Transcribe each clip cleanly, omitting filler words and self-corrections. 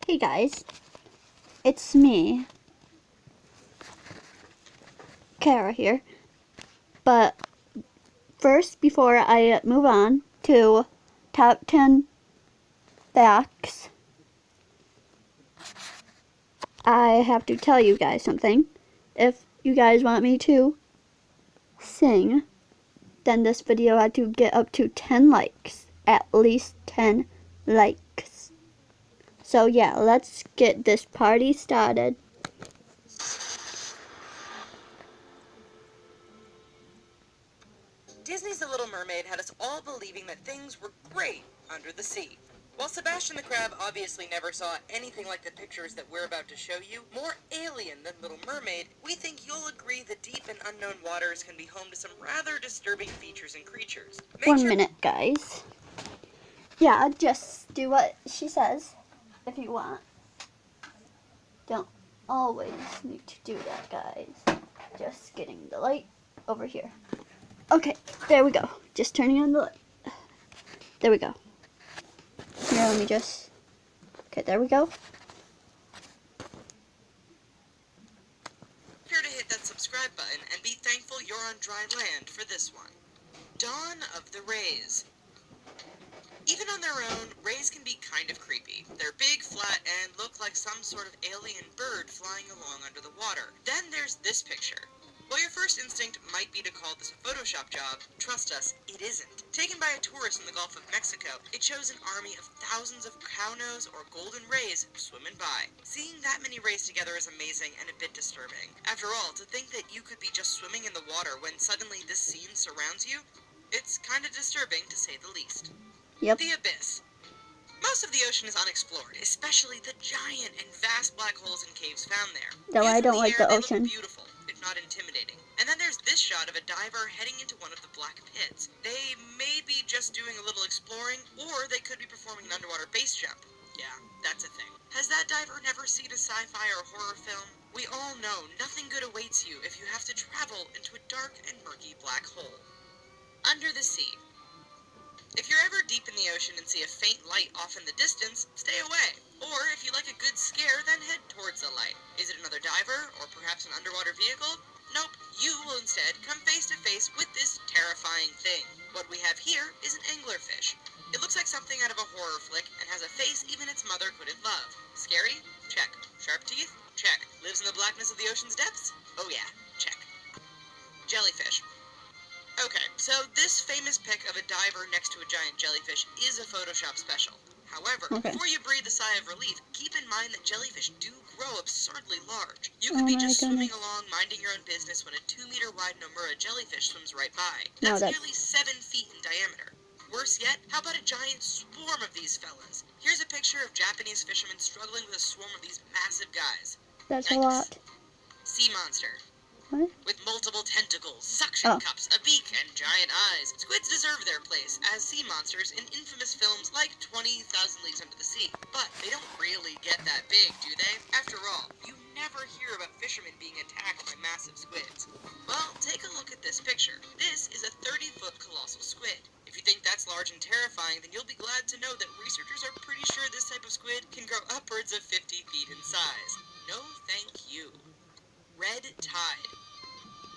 Hey guys, it's me, Kara here. But first, before I move on to top 10 facts, I have to tell you guys something. If you guys want me to sing, then this video had to get up to 10 likes. At least 10 likes. So yeah, let's get this party started. Disney's The Little Mermaid had us all believing that things were great under the sea. While Sebastian the Crab obviously never saw anything like the pictures that we're about to show you, more alien than Little Mermaid, we think you'll agree the deep and unknown waters can be home to some rather disturbing features and creatures. One minute, guys. Yeah, just do what she says if you want. Don't always need to do that, guys. Just getting the light over here. Okay, there we go. Just turning on the light. There we go. Here, let me just... Okay, there we go. Here to hit that subscribe button and be thankful you're on dry land for this one. Dawn of the Rays. Even on their own, rays can be kind of creepy. They're big, flat, and look like some sort of alien bird flying along under the water. Then there's this picture. While your first instinct might be to call this a Photoshop job, trust us, it isn't. Taken by a tourist in the Gulf of Mexico, it shows an army of thousands of cownose or golden rays swimming by. Seeing that many rays together is amazing and a bit disturbing. After all, to think that you could be just swimming in the water when suddenly this scene surrounds you, it's kind of disturbing to say the least. Yep. The abyss. Most of the ocean is unexplored, especially the giant and vast black holes and caves found there. Though I don't like the ocean. They look beautiful, if not intimidating. And then there's this shot of a diver heading into one of the black pits. They may be just doing a little exploring, or they could be performing an underwater base jump. Yeah, that's a thing. Has that diver never seen a sci-fi or horror film? We all know nothing good awaits you if you have to travel into a dark and murky black hole. Under the sea. If you're ever deep in the ocean and see a faint light off in the distance, stay away. Or if you like a good scare, then head towards the light. Is it another diver, or perhaps an underwater vehicle? Nope, you will instead come face to face with this terrifying thing. What we have here is an anglerfish. It looks like something out of a horror flick and has a face even its mother couldn't love. Scary? Check. Sharp teeth? Check. Lives in the blackness of the ocean's depths? Oh yeah, check. Jellyfish. Okay, so this famous pic of a diver next to a giant jellyfish is a Photoshop special. However, before you breathe a sigh of relief, keep in mind that jellyfish do grow absurdly large. You could be just swimming along, minding your own business, when a 2-meter-wide Nomura jellyfish swims right by. That's nearly 7 feet in diameter. Worse yet, how about a giant swarm of these fellas? Here's a picture of Japanese fishermen struggling with a swarm of these massive guys. That's a lot. Sea monster. What? With multiple tentacles, suction cups, a beak, and giant eyes. Squids deserve their place as sea monsters in infamous films like 20,000 Leagues Under the Sea. But they don't really get that big, do they? After all, you never hear about fishermen being attacked by massive squids. Well, take a look at this picture. This is a 30-foot colossal squid. If you think that's large and terrifying, then you'll be glad to know that researchers are pretty sure this type of squid can grow upwards of 50 feet in size. No thank you. Red tide.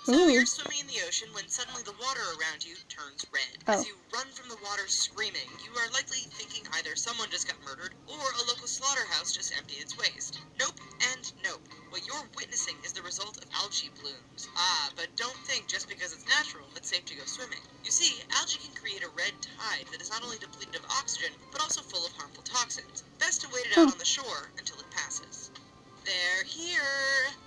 So you're swimming in the ocean when suddenly the water around you turns red. As you run from the water screaming, you are likely thinking either someone just got murdered or a local slaughterhouse just emptied its waste. Nope and nope. What you're witnessing is the result of algae blooms. But don't think just because it's natural it's safe to go swimming. You see, algae can create a red tide that is not only depleted of oxygen, but also full of harmful toxins. Best to wait it out on the shore until it passes. They're here!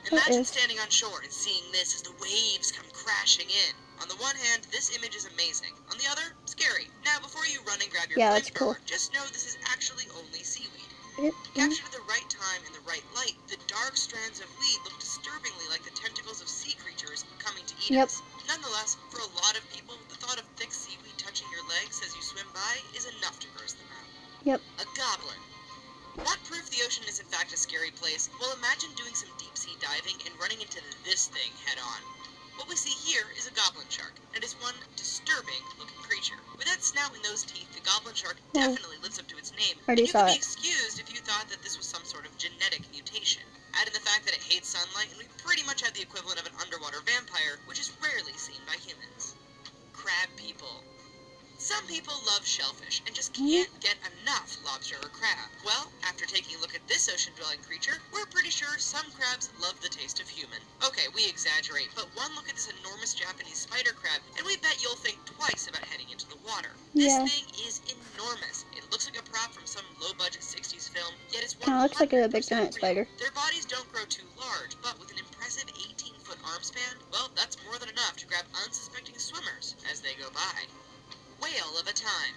Imagine standing on shore and seeing this as the waves come crashing in. On the one hand, this image is amazing. On the other, scary. Now, before you run and grab your flamethrower, just know this is actually only seaweed. Captured at the right time in the right light, the dark strands of weed look disturbingly like the tentacles of sea creatures coming to eat us. Nonetheless, for a lot of people, the thought of thick seaweed touching your legs as you swim by is enough to gross them out. A goblin. Want proof the ocean is in fact a scary place? Well, imagine doing some deep-sea diving and running into this thing head-on. What we see here is a goblin shark, and it is one disturbing-looking creature. With that snout and those teeth, the goblin shark definitely lives up to its name. But you can be excused if you thought thought that this was some sort of genetic mutation. Add in the fact that it hates sunlight, and we pretty much have the equivalent of an underwater vampire, which is rarely seen by humans. Crab people. Some people love shellfish and just can't get enough lobster or crab. Well, after taking a look at this ocean-dwelling creature, we're pretty sure some crabs love the taste of human. Okay, we exaggerate, but one look at this enormous Japanese spider crab, and we bet you'll think twice about heading into the water. Yeah. This thing is enormous. It looks like a prop from some low-budget 60s film, yet it's Kind of looks like a big 100% giant real. spider. Their bodies don't grow too large, but with an impressive 18-foot arm span, well, that's more than enough to grab unsuspecting swimmers as they go by. Whale of a time.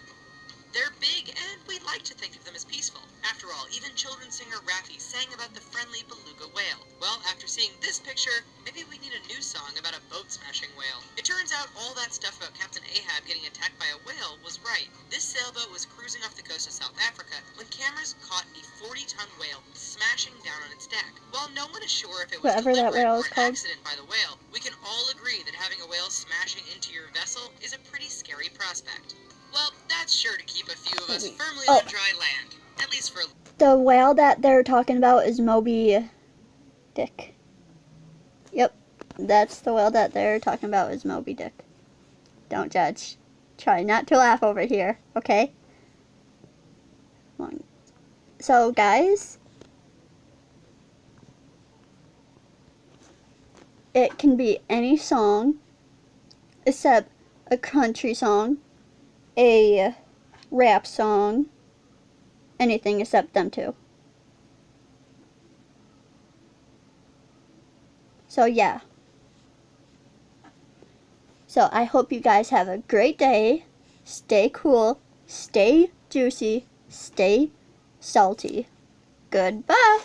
They're big, and we like to think of them as peaceful. After all, even children's singer Raffi sang about the friendly beluga whale. Well, after seeing this picture, maybe we need a new song about a boat-smashing whale. It turns out all that stuff about Captain Ahab getting attacked by a whale was right. This sailboat was cruising off the coast of South Africa when cameras caught a 40-ton whale smashing down on its deck. While no one is sure if it was Whatever that deliberate whale or is an called. accident by the whale, we can all agree that having a whale smashing into your vessel is a pretty scary prospect. Well, that's sure to keep a few of us firmly on dry land, at least for a... The whale that they're talking about is Moby Dick. Yep, that's the whale that they're talking about is Moby Dick. Don't judge. Try not to laugh over here, okay? So, guys, it can be any song except a country song, a rap song, anything except them two. So yeah. So I hope you guys have a great day. Stay cool, stay juicy, stay salty. Goodbye.